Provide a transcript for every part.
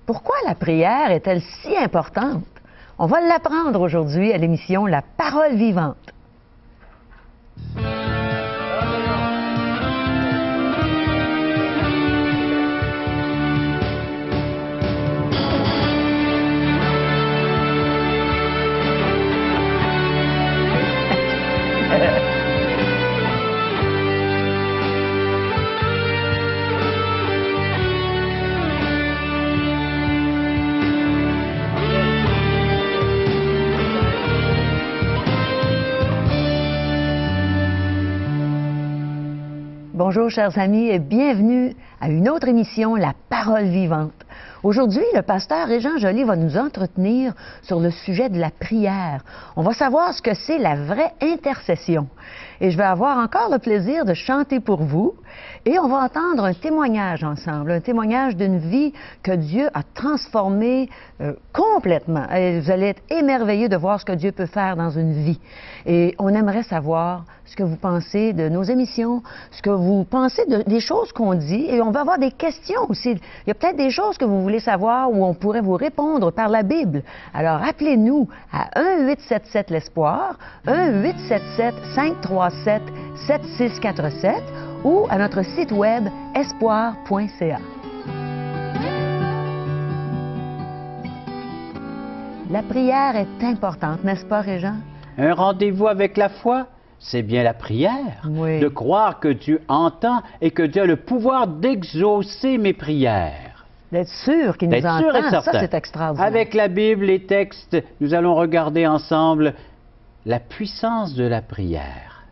Pourquoi la prière est-elle si importante? On va l'apprendre aujourd'hui à l'émission La Parole vivante. Bonjour chers amis et bienvenue à une autre émission, La Parole vivante. Aujourd'hui, le pasteur Régent Joly va nous entretenir sur le sujet de la prière. On va savoir ce que c'est la vraie intercession. Et je vais avoir encore le plaisir de chanter pour vous. Et on va entendre un témoignage ensemble, un témoignage d'une vie que Dieu a transformée complètement. Et vous allez être émerveillés de voir ce que Dieu peut faire dans une vie. Et on aimerait savoir ce que vous pensez de nos émissions, ce que vous pensez des choses qu'on dit. Et on va avoir des questions aussi. Il y a peut-être des choses que vous voulez savoir où on pourrait vous répondre par la Bible. Alors, appelez-nous à 1-877-l'Espoir, 1-877-537-7647 ou à notre site web espoir.ca. La prière est importante, n'est-ce pas, Régent? Un rendez-vous avec la foi, c'est bien la prière. Oui. De croire que Dieu entend et que Dieu a le pouvoir d'exaucer mes prières. D'être sûr qu'il nous D'être sûr et entend, ça certain. c'est extraordinaire. Avec la Bible, les textes, nous allons regarder ensemble la puissance de la prière.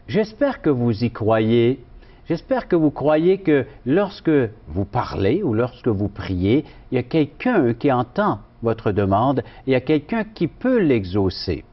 J'espère que vous y croyez. J'espère que vous croyez que lorsque vous parlez ou lorsque vous priez, il y a quelqu'un qui entend votre demande et il y a quelqu'un qui peut l'exaucer.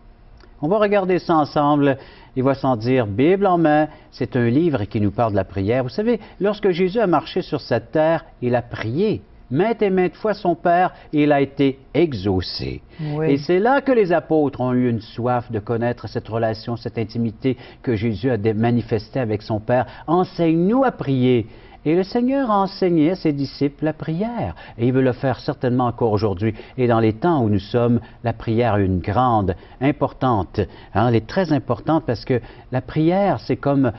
On va regarder ça ensemble. Il va sans dire, Bible en main, c'est un livre qui nous parle de la prière. Vous savez, lorsque Jésus a marché sur cette terre, il a prié maintes et maintes fois son Père et il a été exaucé. Oui. Et c'est là que les apôtres ont eu une soif de connaître cette relation, cette intimité que Jésus a manifestée avec son Père. Enseigne-nous à prier. Et le Seigneur a enseigné à ses disciples la prière. Et il veut le faire certainement encore aujourd'hui. Et dans les temps où nous sommes, la prière a une grande importante. Hein, elle est très importante parce que la prière, c'est comme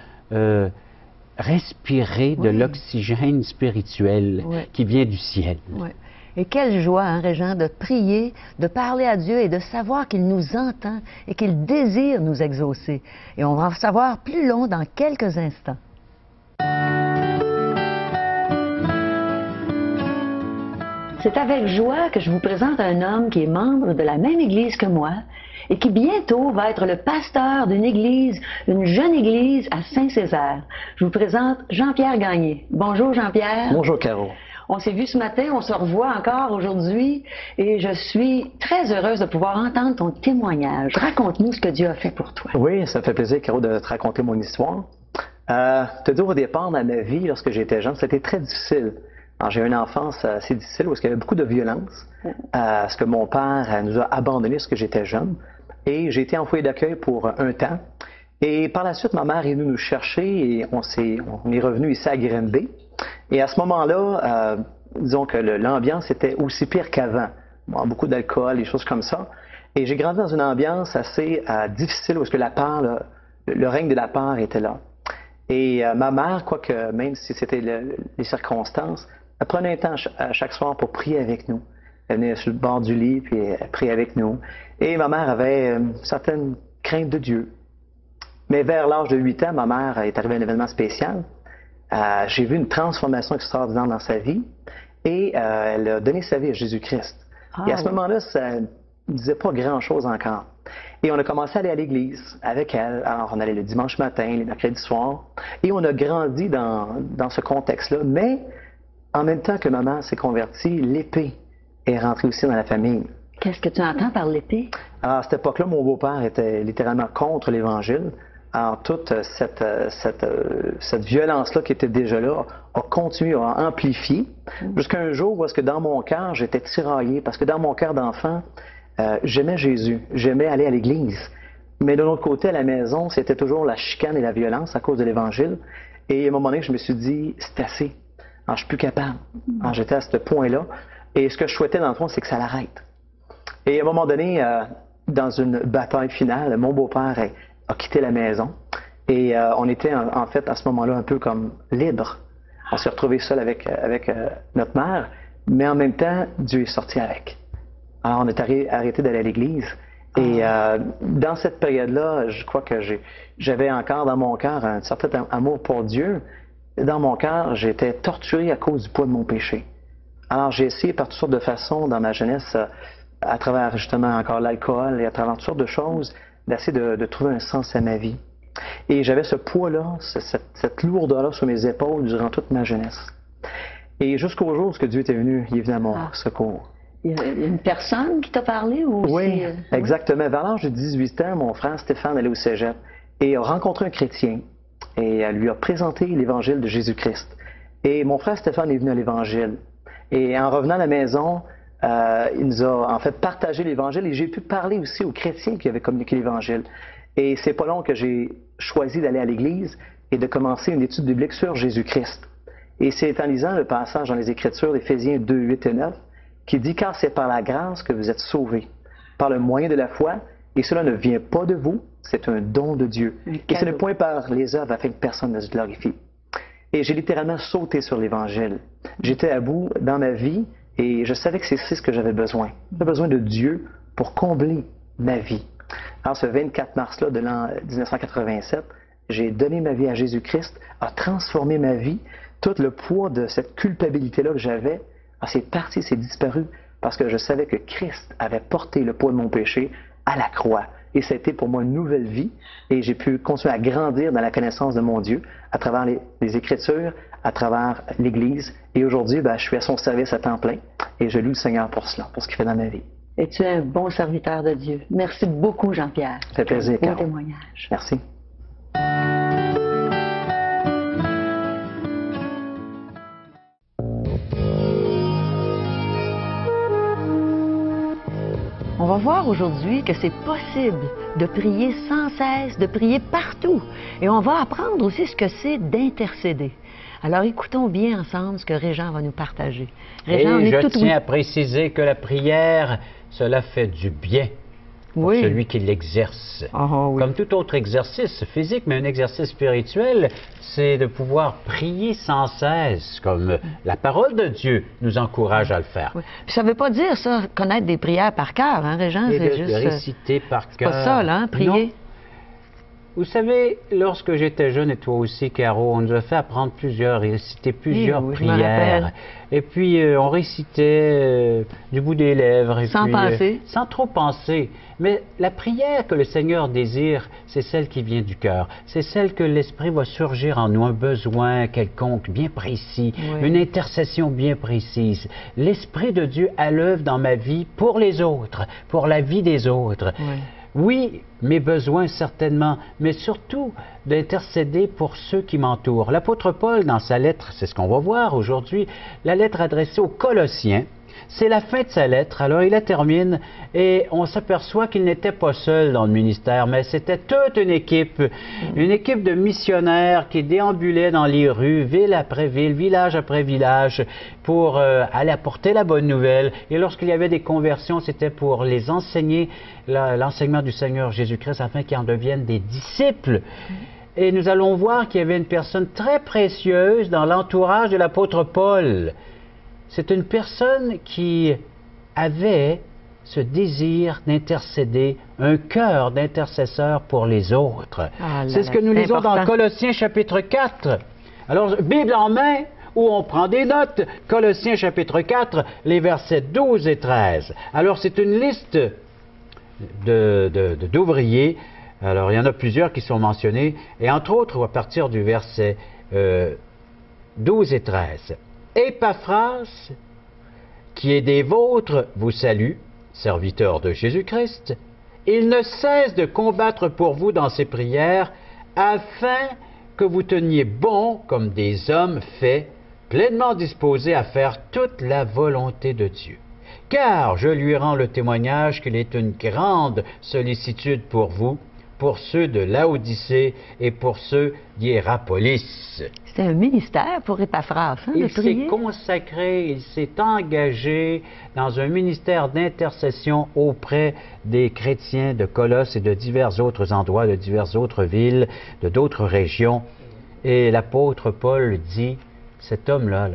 respirer de l'oxygène spirituel qui vient du ciel. Oui. Et quelle joie, hein, Régent, de prier, de parler à Dieu et de savoir qu'il nous entend et qu'il désire nous exaucer. Et on va en savoir plus long dans quelques instants. C'est avec joie que je vous présente un homme qui est membre de la même église que moi et qui bientôt va être le pasteur d'une église, une jeune église à Saint-Césaire. Je vous présente Jean-Pierre Gagné. Bonjour Jean-Pierre. Bonjour Caro. On s'est vu ce matin, on se revoit encore aujourd'hui et je suis très heureuse de pouvoir entendre ton témoignage. Raconte-nous ce que Dieu a fait pour toi. Oui, ça me fait plaisir Caro de te raconter mon histoire. Te dire au départ dans ma vie, lorsque j'étais jeune, c'était très difficile. Alors, j'ai eu une enfance assez difficile parce qu'il y avait beaucoup de violence, parce que mon père nous a abandonnés lorsque j'étais jeune. Et j'ai été en foyer d'accueil pour un temps. Et par la suite, ma mère est venue nous chercher et on est revenu ici à Granby. Et à ce moment-là, disons que l'ambiance était aussi pire qu'avant. Bon, beaucoup d'alcool, des choses comme ça. Et j'ai grandi dans une ambiance assez difficile parce que la peur, le règne de la peur était là. Et ma mère, quoique même si c'était les circonstances, elle prenait un temps chaque soir pour prier avec nous. Elle venait sur le bord du lit, puis elle priait avec nous. Et ma mère avait une certaine crainte de Dieu. Mais vers l'âge de 8 ans, ma mère est arrivée à un événement spécial. J'ai vu une transformation extraordinaire dans sa vie. Et elle a donné sa vie à Jésus-Christ. Et à ce moment-là, ça ne disait pas grand-chose encore. Et on a commencé à aller à l'église avec elle. Alors, on allait le dimanche matin, les mercredis soirs. Et on a grandi dans ce contexte-là. Mais, en même temps que maman s'est convertie, l'épée est rentrée aussi dans la famille. Qu'est-ce que tu entends par l'épée? Alors, à cette époque-là, mon beau-père était littéralement contre l'Évangile. Alors, toute cette violence-là qui était déjà là a continué à amplifier. Jusqu'à un jour où est-ce que dans mon cœur, j'étais tiraillé. Parce que dans mon cœur d'enfant, j'aimais Jésus, j'aimais aller à l'église. Mais de l'autre côté, à la maison, c'était toujours la chicane et la violence à cause de l'Évangile. Et à un moment donné, je me suis dit, c'est assez. Alors, je suis plus capable. Alors, j'étais à ce point-là. Et ce que je souhaitais, dans le fond, c'est que ça l'arrête. Et à un moment donné, dans une bataille finale, mon beau-père a quitté la maison. Et on était, en fait, à ce moment-là, un peu comme libre. On s'est retrouvés seuls avec notre mère. Mais en même temps, Dieu est sorti avec. Alors, on est arrêté d'aller à l'église. Et dans cette période-là, je crois que j'avais encore dans mon cœur un certain amour pour Dieu. Dans mon cœur, j'étais torturé à cause du poids de mon péché. Alors, j'ai essayé par toutes sortes de façons dans ma jeunesse, à travers justement encore l'alcool et à travers toutes sortes de choses, d'essayer de trouver un sens à ma vie. Et j'avais ce poids-là, cette lourdeur-là sur mes épaules durant toute ma jeunesse. Et jusqu'au jour où Dieu était venu, il est venu à mon secours. Il y a une personne qui t'a parlé ou Oui, exactement. Vers l'âge de 18 ans, mon frère Stéphane allait au cégep et a rencontré un chrétien et lui a présenté l'évangile de Jésus-Christ. Et mon frère Stéphane est venu à l'évangile. Et en revenant à la maison, il nous a en fait partagé l'évangile et j'ai pu parler aussi aux chrétiens qui avaient communiqué l'évangile. Et c'est pas long que j'ai choisi d'aller à l'église et de commencer une étude biblique sur Jésus-Christ. Et c'est en lisant le passage dans les Écritures d'Éphésiens 2, 8 et 9 qui dit « Car c'est par la grâce que vous êtes sauvés, par le moyen de la foi, et cela ne vient pas de vous, c'est un don de Dieu. Et ce n'est point par les œuvres afin que personne ne se glorifie. » Et j'ai littéralement sauté sur l'Évangile. J'étais à bout dans ma vie et je savais que c'est ce que j'avais besoin. J'avais besoin de Dieu pour combler ma vie. Alors ce 24 mars-là de l'an 1987, j'ai donné ma vie à Jésus-Christ, a transformé ma vie. Tout le poids de cette culpabilité-là que j'avais, c'est parti, c'est disparu, parce que je savais que Christ avait porté le poids de mon péché à la croix. Et ça a été pour moi une nouvelle vie, et j'ai pu continuer à grandir dans la connaissance de mon Dieu à travers les Écritures, à travers l'Église. Et aujourd'hui, je suis à son service à temps plein, et je loue le Seigneur pour cela, pour ce qu'il fait dans ma vie. Et tu es un bon serviteur de Dieu. Merci beaucoup, Jean-Pierre. Ça fait plaisir, Bon Carole. témoignage. Merci. On va voir aujourd'hui que c'est possible de prier sans cesse, de prier partout. Et on va apprendre aussi ce que c'est d'intercéder. Alors écoutons bien ensemble ce que Régent va nous partager. Régent, Et je tiens à préciser que la prière, cela fait du bien pour celui qui l'exerce. Comme tout autre exercice physique, mais un exercice spirituel, c'est de pouvoir prier sans cesse, comme la parole de Dieu nous encourage à le faire. Puis ça ne veut pas dire ça, connaître des prières par cœur, hein, Régent? C'est juste réciter par cœur. C'est pas ça, là, hein, prier? Non. Vous savez, lorsque j'étais jeune, et toi aussi, Caro, on nous a fait apprendre réciter plusieurs prières. Et puis, on récitait du bout des lèvres. Et sans penser. Sans trop penser. Mais la prière que le Seigneur désire, c'est celle qui vient du cœur. C'est celle que l'Esprit va surgir en nous, un besoin quelconque, bien précis, une intercession bien précise. L'Esprit de Dieu à l'œuvre dans ma vie pour les autres, pour la vie des autres. Oui, mes besoins certainement, mais surtout d'intercéder pour ceux qui m'entourent. L'apôtre Paul, dans sa lettre, c'est ce qu'on va voir aujourd'hui, la lettre adressée aux Colossiens, c'est la fin de sa lettre. Alors il la termine et on s'aperçoit qu'il n'était pas seul dans le ministère, mais c'était toute une équipe de missionnaires qui déambulaient dans les rues, ville après ville, village après village, pour aller apporter la bonne nouvelle. Et lorsqu'il y avait des conversions, c'était pour les enseigner l'enseignement du Seigneur Jésus-Christ afin qu'ils en deviennent des disciples. Et nous allons voir qu'il y avait une personne très précieuse dans l'entourage de l'apôtre Paul. C'est une personne qui avait ce désir d'intercéder, un cœur d'intercesseur pour les autres. C'est ce que nous lisons dans Colossiens chapitre 4. Alors, Bible en main, où on prend des notes, Colossiens chapitre 4, les versets 12 et 13. Alors, c'est une liste d'ouvriers. Alors, il y en a plusieurs qui sont mentionnés, et entre autres, à partir du verset 12 et 13. Épaphras, qui est des vôtres, vous salue, serviteur de Jésus-Christ. Il ne cesse de combattre pour vous dans ses prières, afin que vous teniez bon comme des hommes faits, pleinement disposés à faire toute la volonté de Dieu. Car je lui rends le témoignage qu'il est une grande sollicitude pour vous, pour ceux de Laodicée et pour ceux d'Hiérapolis. C'était un ministère pour Épaphras, hein, Il de prier. s'est consacré, il s'est engagé dans un ministère d'intercession auprès des chrétiens de Colosse et de divers autres endroits, de diverses autres villes, de d'autres régions. Et l'apôtre Paul dit, cet homme-là,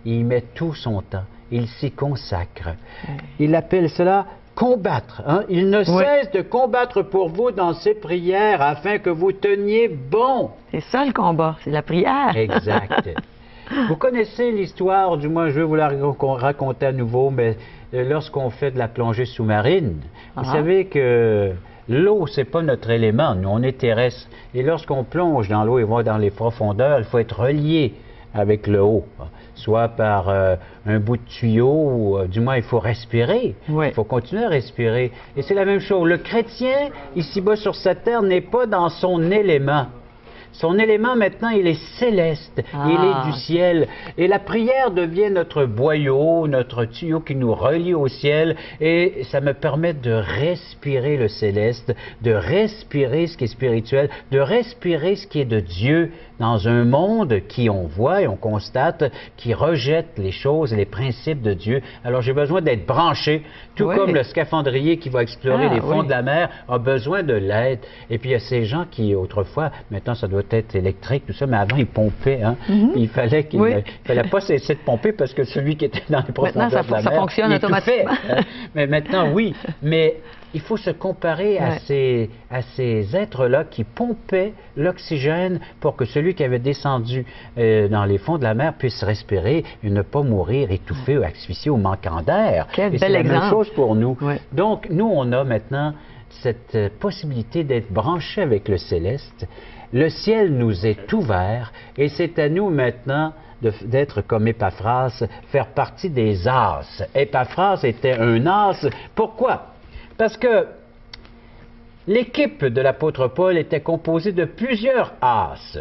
il met tout son temps, il s'y consacre. Il appelle cela combattre. Hein? Il ne cesse de combattre pour vous dans ses prières afin que vous teniez bon. C'est ça le combat, c'est la prière. Exact. Vous connaissez l'histoire, du moins je vais vous la raconter à nouveau, mais lorsqu'on fait de la plongée sous-marine, vous savez que l'eau, c'est pas notre élément, nous on est terrestre. Et lorsqu'on plonge dans l'eau et va dans les profondeurs, il faut être relié avec le haut, soit par un bout de tuyau, ou du moins il faut respirer, il faut continuer à respirer. Et c'est la même chose, le chrétien, ici-bas sur cette terre, n'est pas dans son élément. Son élément maintenant, il est céleste, il est du ciel. Et la prière devient notre boyau, notre tuyau qui nous relie au ciel. Et ça me permet de respirer le céleste, de respirer ce qui est spirituel, de respirer ce qui est de Dieu dans un monde qui, on voit et on constate, qui rejette les choses et les principes de Dieu. Alors j'ai besoin d'être branché, tout comme le scaphandrier qui va explorer les fonds de la mer a besoin de l'aide. Et puis il y a ces gens qui, autrefois, maintenant ça doit être électrique, tout ça, mais avant ils pompaient. Hein? Il fallait fallait pas cesser de pomper parce que celui qui était dans les profondeurs de la mer, ça fonctionne automatiquement. Hein? Mais maintenant, oui. Mais il faut se comparer à ces êtres-là qui pompaient l'oxygène pour que celui qui avait descendu dans les fonds de la mer puisse respirer et ne pas mourir étouffé ou asphyxié ou manquant d'air. Quel et c'est bel la exemple. même chose pour nous. Donc, nous, on a maintenant cette possibilité d'être branchés avec le céleste. Le ciel nous est ouvert et c'est à nous maintenant d'être comme Épaphras, faire partie des as. Épaphras était un as. Pourquoi? Parce que l'équipe de l'apôtre Paul était composée de plusieurs as.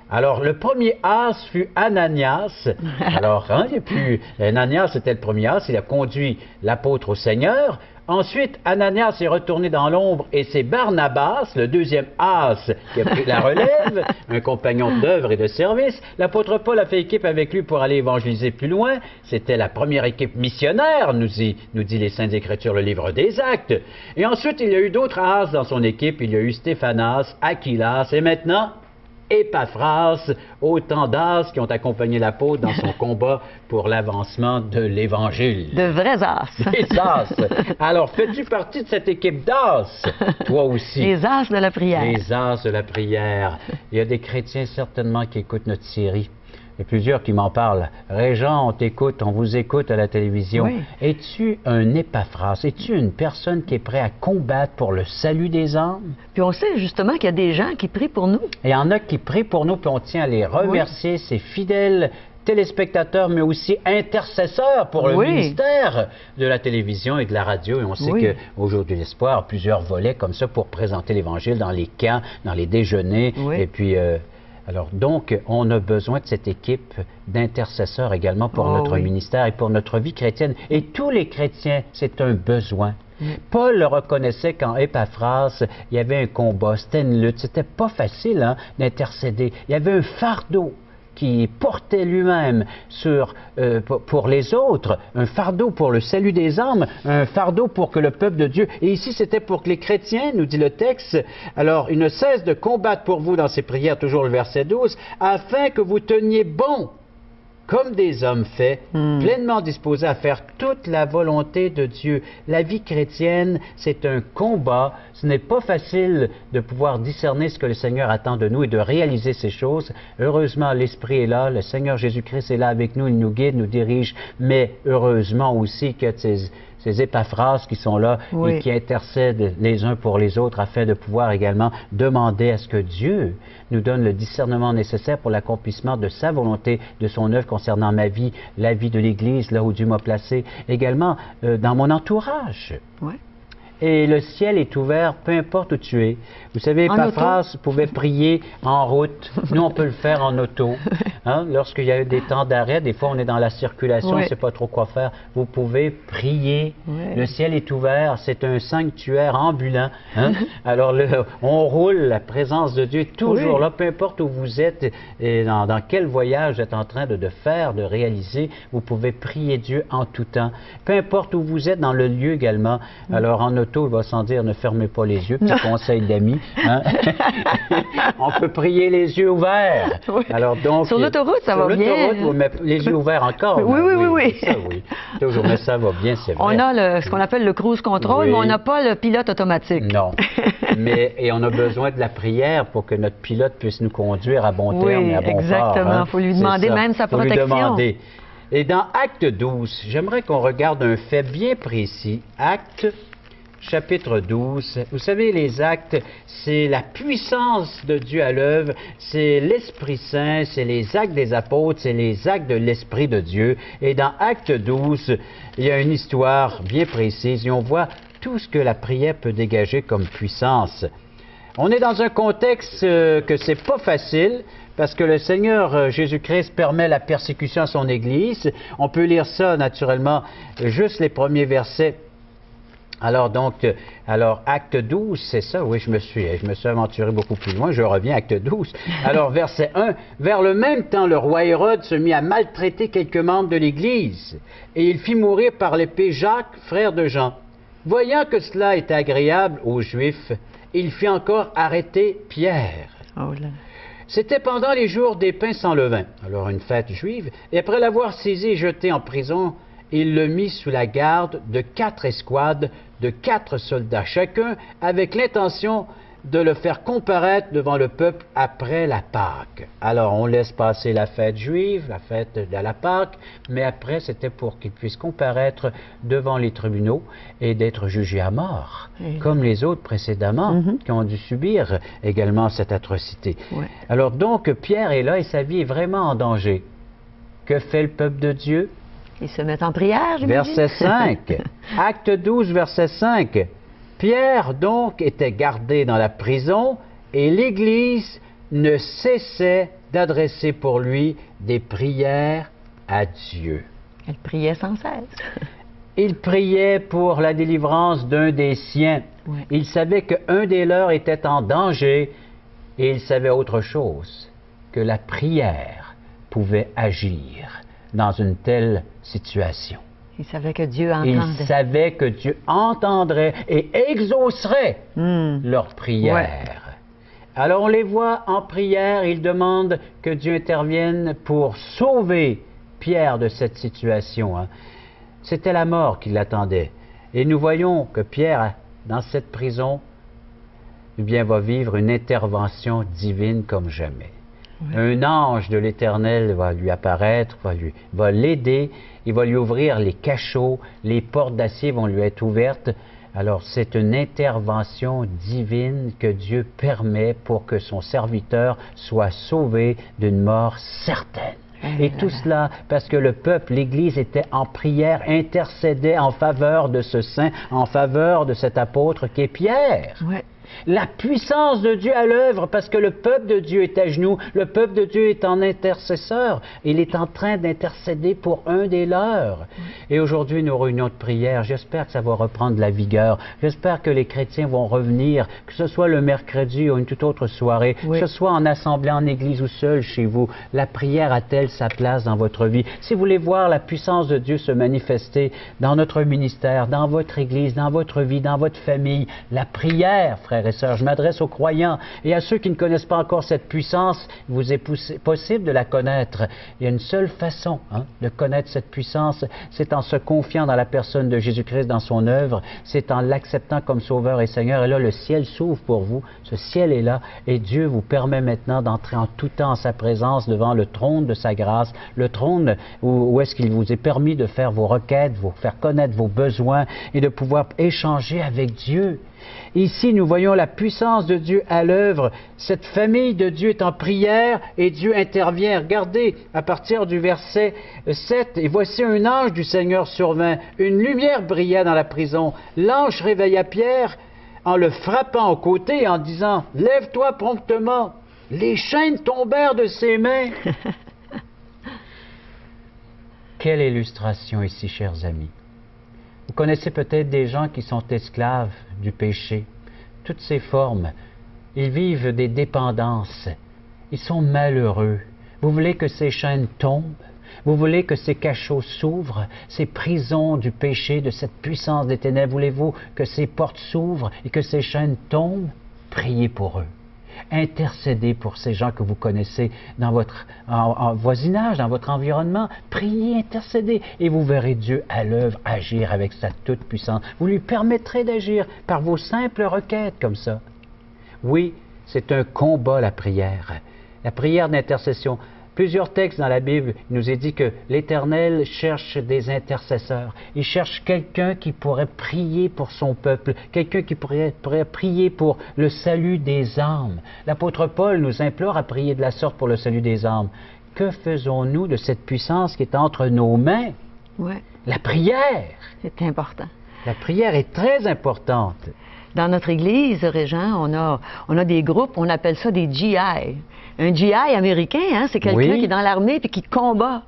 Alors, le premier as fut Ananias. Alors, et puis, Ananias était le premier as, il a conduit l'apôtre au Seigneur. Ensuite, Ananias est retourné dans l'ombre et c'est Barnabas, le deuxième as, qui a pris la relève, un compagnon d'œuvre et de service. L'apôtre Paul a fait équipe avec lui pour aller évangéliser plus loin. C'était la première équipe missionnaire, nous dit les Saintes Écritures, le livre des Actes. Et ensuite, il y a eu d'autres as dans son équipe. Il y a eu Stéphanas, Aquilas et maintenant Épaphras, autant d'as qui ont accompagné l'apôtre dans son combat pour l'avancement de l'Évangile. De vrais as. Des as. Alors, fais-tu partie de cette équipe d'as, toi aussi? Les as de la prière. Les as de la prière. Il y a des chrétiens certainement qui écoutent notre série. Il y a plusieurs qui m'en parlent. Régent, on t'écoute, on vous écoute à la télévision. Es-tu un Épaphras? Es-tu une personne qui est prête à combattre pour le salut des âmes? Puis on sait justement qu'il y a des gens qui prient pour nous. Et il y en a qui prient pour nous, puis on tient à les remercier, ces fidèles téléspectateurs, mais aussi intercesseurs pour le ministère de la télévision et de la radio. Et on sait qu'aujourd'hui, l'Espoir a plusieurs volets comme ça pour présenter l'Évangile dans les camps, dans les déjeuners. Et puis... alors, donc, on a besoin de cette équipe d'intercesseurs également pour notre ministère et pour notre vie chrétienne. Et tous les chrétiens, c'est un besoin. Paul le reconnaissait quand Épaphras, il y avait un combat, c'était une lutte, c'était pas facile d'intercéder. Il y avait un fardeau qui portait lui-même pour les autres, un fardeau pour le salut des âmes, un fardeau pour que le peuple de Dieu... Et ici, c'était pour que les chrétiens, nous dit le texte, alors, il ne cesse de combattre pour vous dans ses prières, toujours le verset 12, afin que vous teniez bon, comme des hommes faits, pleinement disposés à faire toute la volonté de Dieu. La vie chrétienne, c'est un combat. Ce n'est pas facile de pouvoir discerner ce que le Seigneur attend de nous et de réaliser ces choses. Heureusement, l'Esprit est là, le Seigneur Jésus-Christ est là avec nous, il nous guide, nous dirige, mais heureusement aussi que ces Épaphras qui sont là et qui intercèdent les uns pour les autres afin de pouvoir également demander à ce que Dieu nous donne le discernement nécessaire pour l'accomplissement de sa volonté, de son œuvre concernant ma vie, la vie de l'Église, là où Dieu m'a placé, également dans mon entourage. et le ciel est ouvert, peu importe où tu es. Vous savez, Epaphras pouvait prier en route. Nous, on peut le faire en auto. Hein? Lorsqu'il y a des temps d'arrêt, des fois, on est dans la circulation, on ne sait pas trop quoi faire. Vous pouvez prier. Le ciel est ouvert. C'est un sanctuaire ambulant. Hein? Alors, on roule. La présence de Dieu est toujours là, peu importe où vous êtes et dans quel voyage vous êtes en train de faire, de réaliser. Vous pouvez prier Dieu en tout temps. Peu importe où vous êtes, dans le lieu également. Alors, en auto, il va sans dire, ne fermez pas les yeux. Petit conseil d'amis. Hein? On peut prier les yeux ouverts. Alors, donc, sur l'autoroute, ça va bien. Sur l'autoroute, les yeux ouverts encore. Oui. Ça, oui. Toujours, mais ça va bien, c'est vrai. On a ce qu'on appelle le cruise control, mais on n'a pas le pilote automatique. Non. Et on a besoin de la prière pour que notre pilote puisse nous conduire à bon terme et à bon port. Exactement. Il faut lui demander même sa protection. Faut lui demander. Et dans Acte 12, j'aimerais qu'on regarde un fait bien précis. Acte chapitre 12. Vous savez, les actes, c'est la puissance de Dieu à l'œuvre, c'est l'Esprit Saint, c'est les actes des apôtres, c'est les actes de l'Esprit de Dieu. Et dans Acte 12, il y a une histoire bien précise et on voit tout ce que la prière peut dégager comme puissance. On est dans un contexte que c'est pas facile, parce que le Seigneur Jésus-Christ permet la persécution à son Église. On peut lire ça, naturellement, juste les premiers versets. Alors, Acte 12, c'est ça, oui, je me suis aventuré beaucoup plus loin, je reviens à Acte 12. Alors, verset 1, « Vers le même temps, le roi Hérode se mit à maltraiter quelques membres de l'Église, et il fit mourir par l'épée Jacques, frère de Jean. Voyant que cela était agréable aux Juifs, il fit encore arrêter Pierre. Oh là. C'était pendant les jours des pains sans levain, alors une fête juive, et après l'avoir saisi et jeté en prison, il le mit sous la garde de 4 escouades, de 4 soldats chacun, avec l'intention de le faire comparaître devant le peuple après la Pâque. Alors, on laisse passer la fête juive, la fête de la Pâque, mais après, c'était pour qu'il puisse comparaître devant les tribunaux et d'être jugé à mort, comme les autres précédemment, qui ont dû subir également cette atrocité. Alors, donc, Pierre est là et sa vie est vraiment en danger. Que fait le peuple de Dieu? Ils se mettent en prière, j'imagine. Verset 5. Acte 12, verset 5. Pierre, donc, était gardé dans la prison et l'Église ne cessait d'adresser pour lui des prières à Dieu. Elle priait sans cesse. Il priait pour la délivrance d'un des siens. Il savait qu'un des leurs était en danger et il savait autre chose, que la prière pouvait agir dans une telle situation. Il savait que Dieu entendait. Il savait que Dieu entendrait et exaucerait leurs prières. Alors on les voit en prière, ils demandent que Dieu intervienne pour sauver Pierre de cette situation. C'était la mort qui l'attendait. Et nous voyons que Pierre, dans cette prison, eh bien, va vivre une intervention divine comme jamais. Un ange de l'Éternel va lui apparaître, va l'aider, il va lui ouvrir les cachots, les portes d'acier vont lui être ouvertes. Alors c'est une intervention divine que Dieu permet pour que son serviteur soit sauvé d'une mort certaine. Et tout cela parce que le peuple, l'Église était en prière, intercédait en faveur de ce saint, en faveur de cet apôtre qui est Pierre. La puissance de Dieu à l'œuvre, parce que le peuple de Dieu est à genoux, le peuple de Dieu est en intercesseur, il est en train d'intercéder pour un des leurs. Et aujourd'hui, nos réunions de prière, j'espère que ça va reprendre de la vigueur, j'espère que les chrétiens vont revenir, que ce soit le mercredi ou une toute autre soirée, que ce soit en assemblée, en église ou seul chez vous, la prière a-t-elle sa place dans votre vie? Si vous voulez voir la puissance de Dieu se manifester dans notre ministère, dans votre église, dans votre vie, dans votre famille, la prière, frères et sœurs, je m'adresse aux croyants et à ceux qui ne connaissent pas encore cette puissance, il vous est possible de la connaître. Il y a une seule façon de connaître cette puissance, c'est en se confiant dans la personne de Jésus-Christ, dans son œuvre, c'est en l'acceptant comme Sauveur et Seigneur. Et là, le ciel s'ouvre pour vous, ce ciel est là, et Dieu vous permet maintenant d'entrer en tout temps en sa présence devant le trône de sa grâce, le trône où est-ce qu'il vous est permis de faire vos requêtes, vous faire connaître vos besoins et de pouvoir échanger avec Dieu. Ici, nous voyons la puissance de Dieu à l'œuvre. Cette famille de Dieu est en prière et Dieu intervient. Regardez, à partir du verset 7, « Et voici un ange du Seigneur survint. Une lumière brilla dans la prison. L'ange réveilla Pierre en le frappant au côté et en disant, « Lève-toi promptement. » Les chaînes tombèrent de ses mains. Quelle illustration ici, chers amis. Vous connaissez peut-être des gens qui sont esclaves du péché, toutes ces formes. Ils vivent des dépendances. Ils sont malheureux. Vous voulez que ces chaînes tombent? Vous voulez que ces cachots s'ouvrent, ces prisons du péché, de cette puissance des ténèbres? Voulez-vous que ces portes s'ouvrent et que ces chaînes tombent? Priez pour eux. Intercédez pour ces gens que vous connaissez dans votre voisinage, dans votre environnement. Priez, intercédez, et vous verrez Dieu à l'œuvre agir avec sa toute-puissance. Vous lui permettrez d'agir par vos simples requêtes comme ça. Oui, c'est un combat, la prière d'intercession. Plusieurs textes dans la Bible nous est dit que l'Éternel cherche des intercesseurs. Il cherche quelqu'un qui pourrait prier pour son peuple, quelqu'un qui pourrait prier pour le salut des âmes. L'apôtre Paul nous implore à prier de la sorte pour le salut des âmes. Que faisons-nous de cette puissance qui est entre nos mains? Ouais. La prière. C'est important. La prière est très importante. Dans notre Église, Régent, on a des groupes, on appelle ça des GI. Un GI américain, hein, c'est quelqu'un qui est dans l'armée et qui combat.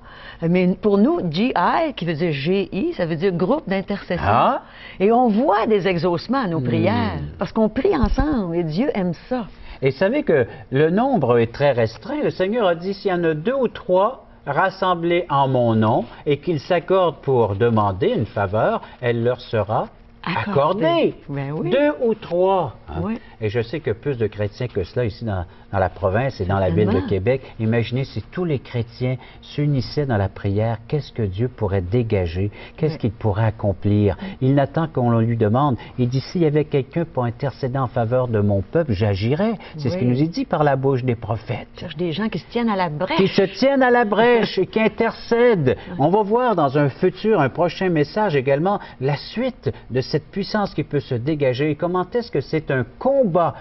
Mais pour nous, GI, qui veut dire GI, ça veut dire groupe d'intercession. Ah. Et on voit des exaucements à nos prières, parce qu'on prie ensemble et Dieu aime ça. Et savez que le nombre est très restreint. Le Seigneur a dit, s'il y en a 2 ou 3 rassemblés en mon nom et qu'ils s'accordent pour demander une faveur, elle leur sera accordée. Ben oui. 2 ou 3. Hein? Oui. Et je sais que plus de chrétiens que cela ici dans la province et dans la ville de Québec. Imaginez si tous les chrétiens s'unissaient dans la prière, qu'est-ce que Dieu pourrait dégager? Qu'est-ce qu'il pourrait accomplir? Il n'attend qu'on lui demande. Il dit, s'il y avait quelqu'un pour intercéder en faveur de mon peuple, j'agirais. C'est ce qu'il nous est dit par la bouche des prophètes. Il cherche des gens qui se tiennent à la brèche. Qui se tiennent à la brèche et qui intercèdent. On va voir dans un futur, un prochain message également, la suite de cette puissance qui peut se dégager. Et comment est-ce que c'est un combat?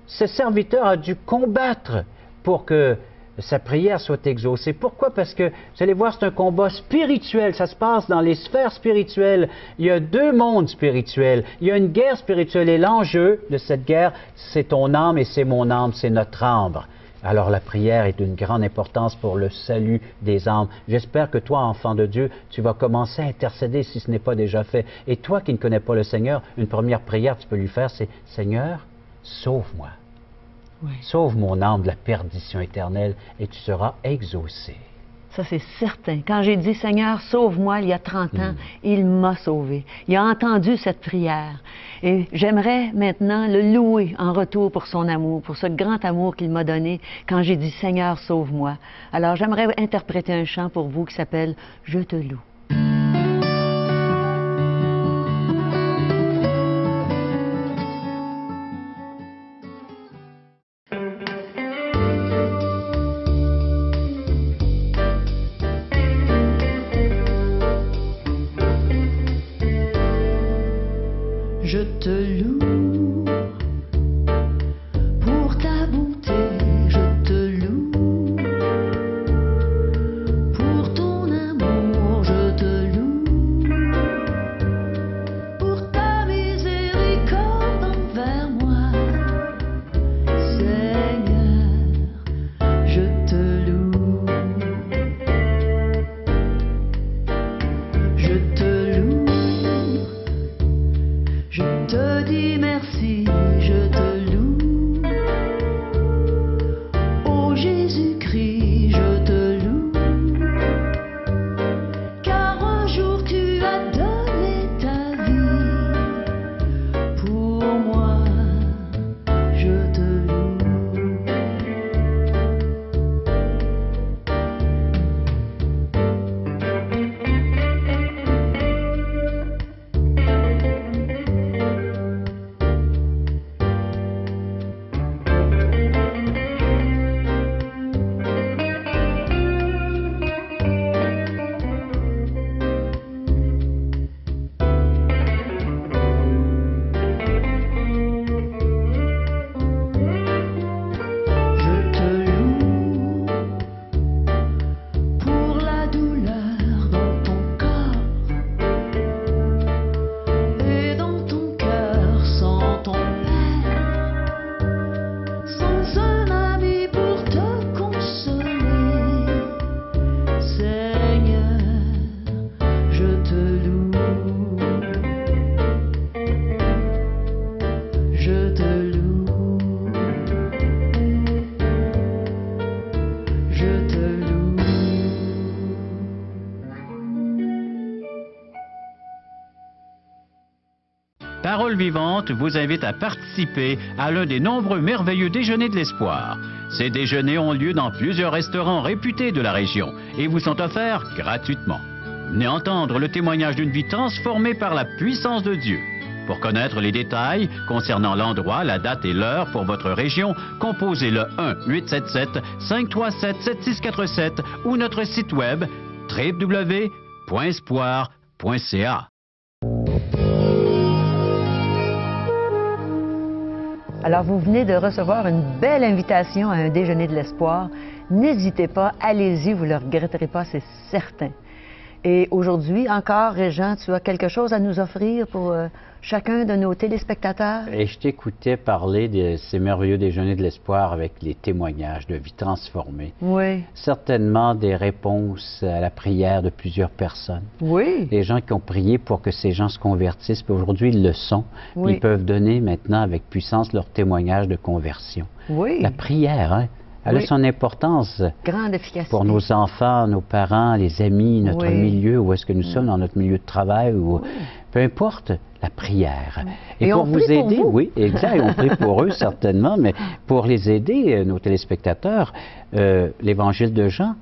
Ce serviteur a dû combattre pour que sa prière soit exaucée. Pourquoi? Parce que, vous allez voir, c'est un combat spirituel. Ça se passe dans les sphères spirituelles. Il y a 2 mondes spirituels. Il y a une guerre spirituelle et l'enjeu de cette guerre, c'est ton âme et c'est mon âme, c'est notre âme. Alors la prière est d'une grande importance pour le salut des âmes. J'espère que toi, enfant de Dieu, tu vas commencer à intercéder si ce n'est pas déjà fait. Et toi qui ne connais pas le Seigneur, une première prière que tu peux lui faire, c'est « Seigneur, sauve-moi. Oui. Sauve mon âme de la perdition éternelle et tu seras exaucé. » Ça, c'est certain. Quand j'ai dit « Seigneur, sauve-moi » il y a 30 ans, il m'a sauvé. Il a entendu cette prière. Et j'aimerais maintenant le louer en retour pour son amour, pour ce grand amour qu'il m'a donné quand j'ai dit « Seigneur, sauve-moi ». Alors, j'aimerais interpréter un chant pour vous qui s'appelle « Je te loue ». Je te loue pour ta bonté, je te loue pour ton amour, je te loue pour ta miséricorde envers moi. Seigneur, je te loue, je te loue. Je te dis Parole Vivante vous invite à participer à l'un des nombreux merveilleux déjeuners de l'espoir. Ces déjeuners ont lieu dans plusieurs restaurants réputés de la région et vous sont offerts gratuitement. Venez entendre le témoignage d'une vie transformée par la puissance de Dieu. Pour connaître les détails concernant l'endroit, la date et l'heure pour votre région, composez le 1-877-537-7647 ou notre site web www.espoir.ca. Alors, vous venez de recevoir une belle invitation à un déjeuner de l'espoir. N'hésitez pas, allez-y, vous ne le regretterez pas, c'est certain. Et aujourd'hui, encore, Régent, tu as quelque chose à nous offrir pour chacun de nos téléspectateurs? Et je t'écoutais parler de ces merveilleux déjeuners de l'espoir avec les témoignages de vie transformée. Oui. Certainement des réponses à la prière de plusieurs personnes. Oui. Des gens qui ont prié pour que ces gens se convertissent, puis aujourd'hui ils le sont. Oui. Puis ils peuvent donner maintenant avec puissance leur témoignage de conversion. Oui. La prière, hein? Elle a son importance Grande efficacité. pour nos enfants, nos parents, les amis, notre milieu, où est-ce que nous sommes dans notre milieu de travail, ou peu importe, la prière. Et pour on vous prie pour aider, vous. oui, exact, et on prie pour eux certainement, mais pour les aider, nos téléspectateurs, l'évangile de Jean,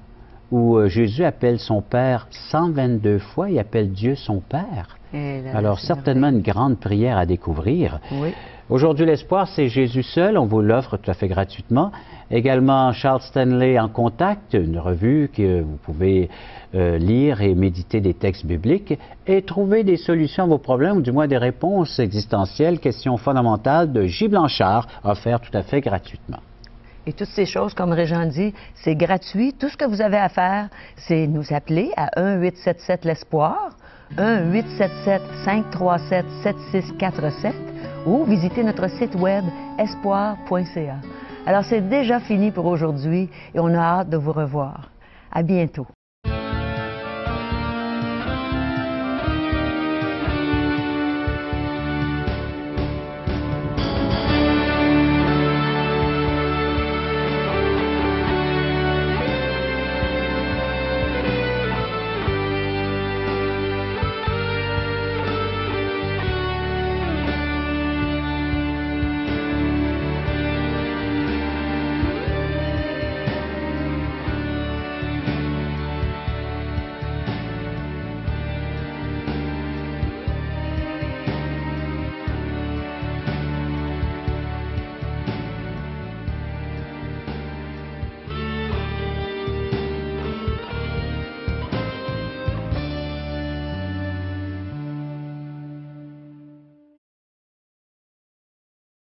où Jésus appelle son Père 122 fois, il appelle Dieu son Père. Alors certainement une grande prière à découvrir. Oui. Aujourd'hui, l'espoir, c'est Jésus seul. On vous l'offre tout à fait gratuitement. Également, Charles Stanley en contact, une revue que vous pouvez lire et méditer des textes bibliques et trouver des solutions à vos problèmes, ou du moins des réponses existentielles, questions fondamentales de J. Blanchard, offertes tout à fait gratuitement. Et toutes ces choses, comme Régent dit, c'est gratuit. Tout ce que vous avez à faire, c'est nous appeler à 1-877-l'Espoir, 1-877-537-7647 ou visiter notre site web espoir.ca. Alors, c'est déjà fini pour aujourd'hui et on a hâte de vous revoir. À bientôt.